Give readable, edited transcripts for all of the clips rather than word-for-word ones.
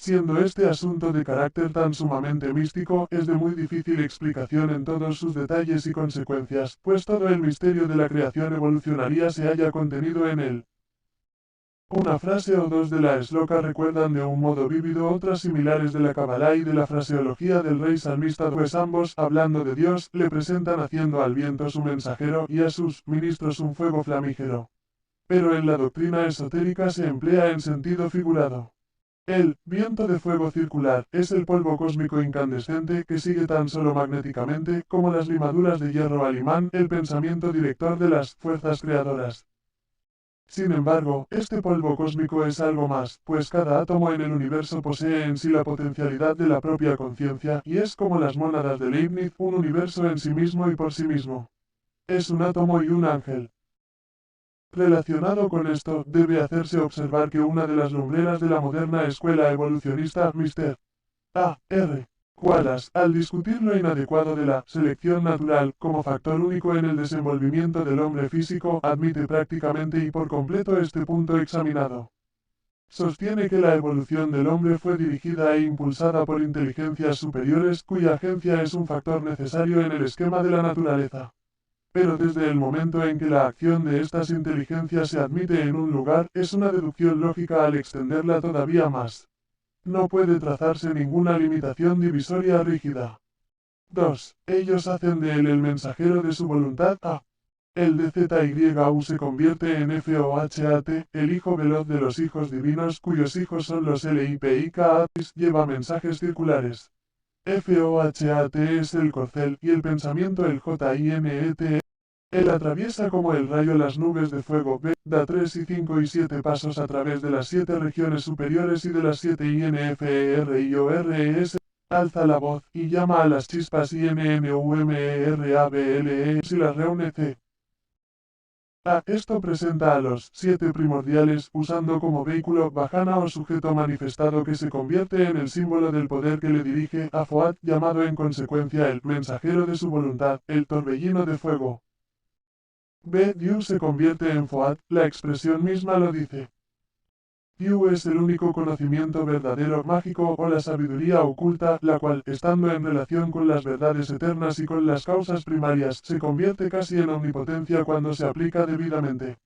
Siendo este asunto de carácter tan sumamente místico, es de muy difícil explicación en todos sus detalles y consecuencias, pues todo el misterio de la creación evolucionaria se halla contenido en él. Una frase o dos de la Shloka recuerdan de un modo vívido otras similares de la Kabbalah y de la fraseología del rey salmista, pues ambos, hablando de Dios, le presentan haciendo al viento su mensajero y a sus ministros un fuego flamígero. Pero en la doctrina esotérica se emplea en sentido figurado. El viento de fuego circular es el polvo cósmico incandescente que sigue tan solo magnéticamente como las limaduras de hierro al imán el pensamiento director de las fuerzas creadoras. Sin embargo, este polvo cósmico es algo más, pues cada átomo en el universo posee en sí la potencialidad de la propia conciencia, y es como las mónadas de Leibniz, un universo en sí mismo y por sí mismo. Es un átomo y un ángel. Relacionado con esto, debe hacerse observar que una de las lumbreras de la moderna escuela evolucionista, Mr. A. R. Wallace, al discutir lo inadecuado de la selección natural como factor único en el desenvolvimiento del hombre físico, admite prácticamente y por completo este punto examinado. Sostiene que la evolución del hombre fue dirigida e impulsada por inteligencias superiores cuya agencia es un factor necesario en el esquema de la naturaleza. Pero desde el momento en que la acción de estas inteligencias se admite en un lugar, es una deducción lógica al extenderla todavía más. No puede trazarse ninguna limitación divisoria rígida. 2. Ellos hacen de él el mensajero de su voluntad A. El de ZYU se convierte en FOHAT, el hijo veloz de los hijos divinos cuyos hijos son los LIPIKA, lleva mensajes circulares. FOHAT es el corcel y el pensamiento el JINET. Él atraviesa como el rayo las nubes de fuego, da 3 y 5 y 7 pasos a través de las 7 regiones superiores y de las 7 INFERIORES, alza la voz y llama a las chispas INNUMERABLE y las reúne C. Esto presenta a los 7 primordiales, usando como vehículo Vajana o sujeto manifestado que se convierte en el símbolo del poder que le dirige a Foat, llamado en consecuencia el mensajero de su voluntad, el torbellino de fuego. Diu se convierte en Foat, la expresión misma lo dice. Diu es el único conocimiento verdadero mágico o la sabiduría oculta, la cual, estando en relación con las verdades eternas y con las causas primarias, se convierte casi en omnipotencia cuando se aplica debidamente.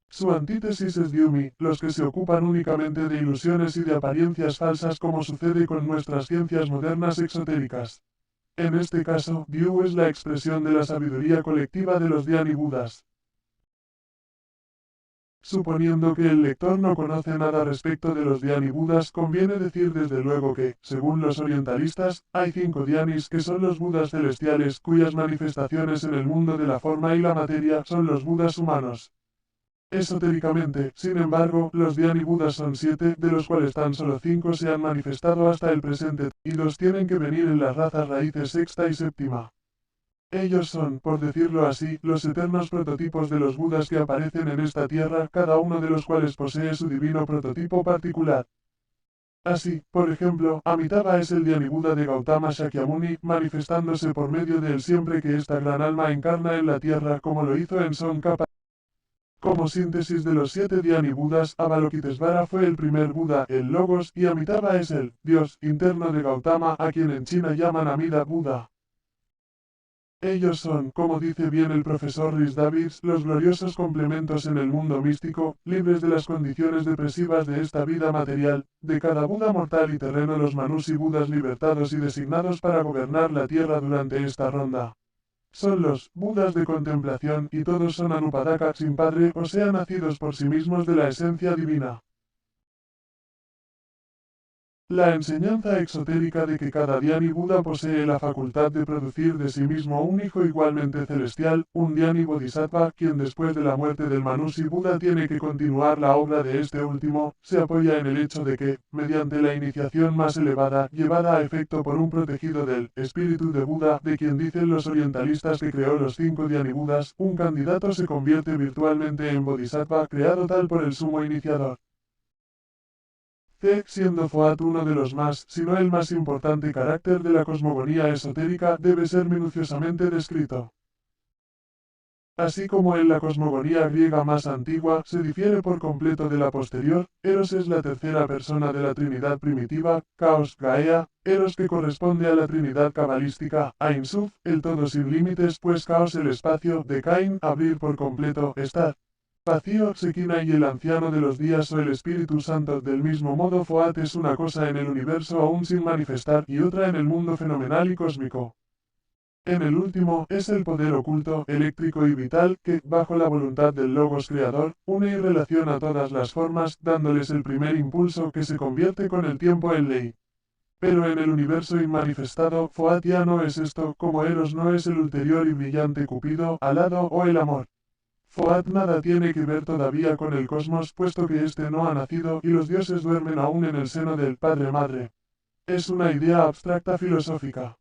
Su antítesis es Diumi, los que se ocupan únicamente de ilusiones y de apariencias falsas como sucede con nuestras ciencias modernas exotéricas. En este caso, Diu es la expresión de la sabiduría colectiva de los Dhyani Budas. Suponiendo que el lector no conoce nada respecto de los Dhyani Budas, conviene decir desde luego que, según los orientalistas, hay 5 Dhyanis que son los Budas celestiales, cuyas manifestaciones en el mundo de la forma y la materia son los Budas humanos. Esotéricamente, sin embargo, los Dhyani Budas son 7, de los cuales tan solo 5 se han manifestado hasta el presente, y 2 tienen que venir en las razas raíces sexta y séptima. Ellos son, por decirlo así, los eternos prototipos de los Budas que aparecen en esta tierra, cada uno de los cuales posee su divino prototipo particular. Así, por ejemplo, Amitabha es el Dhyani Buda de Gautama Shakyamuni, manifestándose por medio de él siempre que esta gran alma encarna en la tierra, como lo hizo en Tsongkhapa. Como síntesis de los 7 Dhyani Budas, Avalokitesvara fue el primer Buda, el Logos, y Amitabha es el Dios interno de Gautama, a quien en China llaman Amida Buda. Ellos son, como dice bien el profesor Rhys Davids, los gloriosos complementos en el mundo místico, libres de las condiciones depresivas de esta vida material, de cada Buda mortal y terreno los Manusi Budas libertados y designados para gobernar la tierra durante esta ronda. Son los Budas de contemplación y todos son Anupadaka sin padre, o sea nacidos por sí mismos de la esencia divina. La enseñanza exotérica de que cada Dhyani Buda posee la facultad de producir de sí mismo un hijo igualmente celestial, un Dhyani Bodhisattva, quien después de la muerte del Manusi Buda tiene que continuar la obra de este último, se apoya en el hecho de que, mediante la iniciación más elevada, llevada a efecto por un protegido del espíritu de Buda, de quien dicen los orientalistas que creó los 5 Dhyani Budas, un candidato se convierte virtualmente en Bodhisattva, creado tal por el sumo iniciador. Siendo Foat uno de los más, si no el más importante carácter de la cosmogonía esotérica, debe ser minuciosamente descrito. Así como en la cosmogonía griega más antigua se difiere por completo de la posterior, Eros es la tercera persona de la Trinidad primitiva, Caos, Gaea, Eros que corresponde a la Trinidad cabalística, Ein Sof, el todo sin límites, pues Caos el espacio, de Cain, abrir por completo, estar. Vacío, Sekina y el anciano de los días o el Espíritu Santo. Del mismo modo Foat es una cosa en el universo aún sin manifestar y otra en el mundo fenomenal y cósmico. En el último, es el poder oculto, eléctrico y vital, que, bajo la voluntad del Logos Creador, une y relaciona todas las formas, dándoles el primer impulso que se convierte con el tiempo en ley. Pero en el universo inmanifestado, Foat ya no es esto, como Eros no es el ulterior y brillante Cupido, alado o el amor. Foat nada tiene que ver todavía con el cosmos, puesto que éste no ha nacido y los dioses duermen aún en el seno del Padre-Madre. Es una idea abstracta filosófica.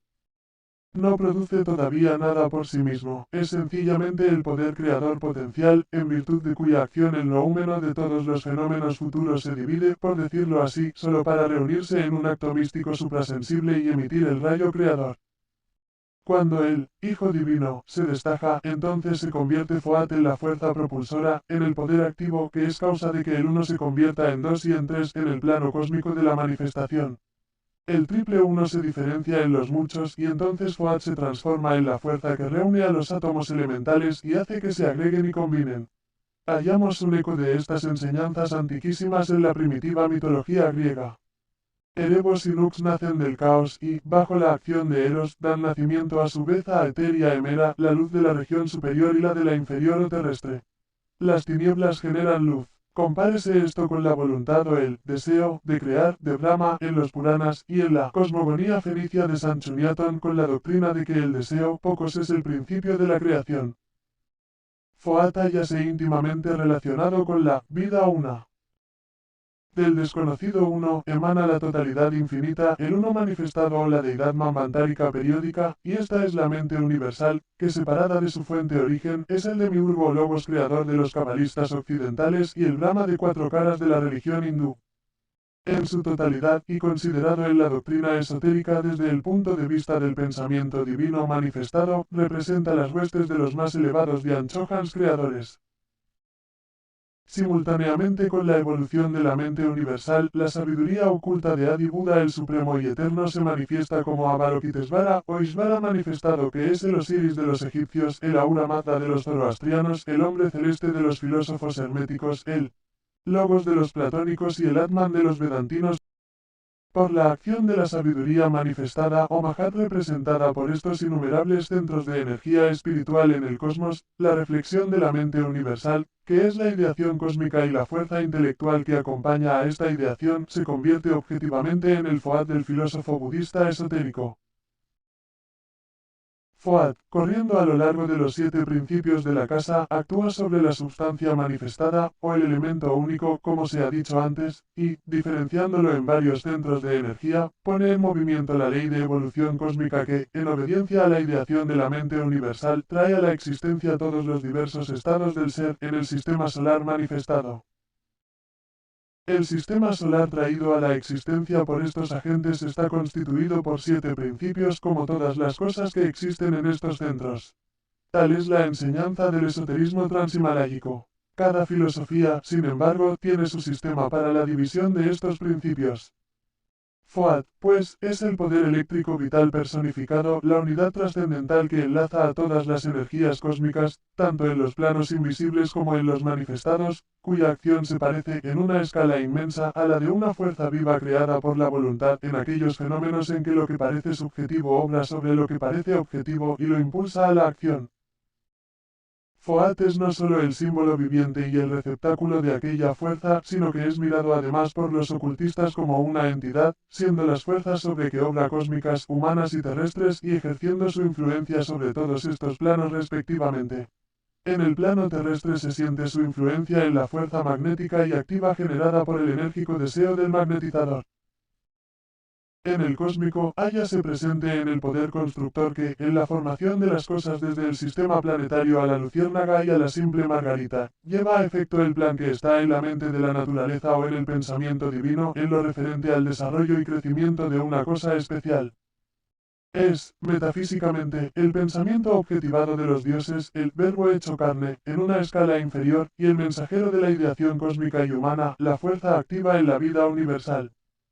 No produce todavía nada por sí mismo, es sencillamente el poder creador potencial, en virtud de cuya acción el noúmeno de todos los fenómenos futuros se divide, por decirlo así, solo para reunirse en un acto místico suprasensible y emitir el rayo creador. Cuando el Hijo Divino se destaja, entonces se convierte Foat en la fuerza propulsora, en el poder activo que es causa de que el uno se convierta en dos y en tres en el plano cósmico de la manifestación. El triple uno se diferencia en los muchos y entonces Foat se transforma en la fuerza que reúne a los átomos elementales y hace que se agreguen y combinen. Hallamos un eco de estas enseñanzas antiquísimas en la primitiva mitología griega. Erebos y Nux nacen del caos y, bajo la acción de Eros, dan nacimiento a su vez a Eter y a Hemera, la luz de la región superior y la de la inferior o terrestre. Las tinieblas generan luz. Compárese esto con la voluntad o el deseo de crear de Brahma en los Puranas y en la cosmogonía fenicia de Sanchuniathon con la doctrina de que el deseo pocos es el principio de la creación. Foat hállase íntimamente relacionado con la vida una. Del desconocido uno emana la totalidad infinita, el uno manifestado o la deidad manvantárica periódica, y esta es la mente universal, que separada de su fuente origen, es el demiurgo o logos creador de los cabalistas occidentales y el Brahma de cuatro caras de la religión hindú. En su totalidad, y considerado en la doctrina esotérica desde el punto de vista del pensamiento divino manifestado, representa las huestes de los más elevados Dhyan-chohans creadores. Simultáneamente con la evolución de la mente universal, la sabiduría oculta de Adi Buda el Supremo y Eterno se manifiesta como Avalokitesvara o Ishvara manifestado que es el Osiris de los egipcios, el Ahura Mazda de los zoroastrianos, el hombre celeste de los filósofos herméticos, el Logos de los platónicos y el Atman de los vedantinos. Por la acción de la sabiduría manifestada o Mahat representada por estos innumerables centros de energía espiritual en el cosmos, la reflexión de la mente universal, que es la ideación cósmica y la fuerza intelectual que acompaña a esta ideación, se convierte objetivamente en el Foat del filósofo budista esotérico. Foat, corriendo a lo largo de los 7 principios de la casa, actúa sobre la substancia manifestada, o el elemento único, como se ha dicho antes, y, diferenciándolo en varios centros de energía, pone en movimiento la ley de evolución cósmica que, en obediencia a la ideación de la mente universal, trae a la existencia todos los diversos estados del ser en el sistema solar manifestado. El sistema solar traído a la existencia por estos agentes está constituido por 7 principios como todas las cosas que existen en estos centros. Tal es la enseñanza del esoterismo transhimaláyico. Cada filosofía, sin embargo, tiene su sistema para la división de estos principios. Foat, pues, es el poder eléctrico vital personificado, la unidad trascendental que enlaza a todas las energías cósmicas, tanto en los planos invisibles como en los manifestados, cuya acción se parece, en una escala inmensa, a la de una fuerza viva creada por la voluntad en aquellos fenómenos en que lo que parece subjetivo obra sobre lo que parece objetivo y lo impulsa a la acción. Foat es no solo el símbolo viviente y el receptáculo de aquella fuerza, sino que es mirado además por los ocultistas como una entidad, siendo las fuerzas sobre que obra cósmicas, humanas y terrestres y ejerciendo su influencia sobre todos estos planos respectivamente. En el plano terrestre se siente su influencia en la fuerza magnética y activa generada por el enérgico deseo del magnetizador. En el cósmico, hállase presente en el poder constructor que, en la formación de las cosas desde el sistema planetario a la luciérnaga y a la simple margarita, lleva a efecto el plan que está en la mente de la naturaleza o en el pensamiento divino, en lo referente al desarrollo y crecimiento de una cosa especial. Es, metafísicamente, el pensamiento objetivado de los dioses, el verbo hecho carne, en una escala inferior, y el mensajero de la ideación cósmica y humana, la fuerza activa en la vida universal.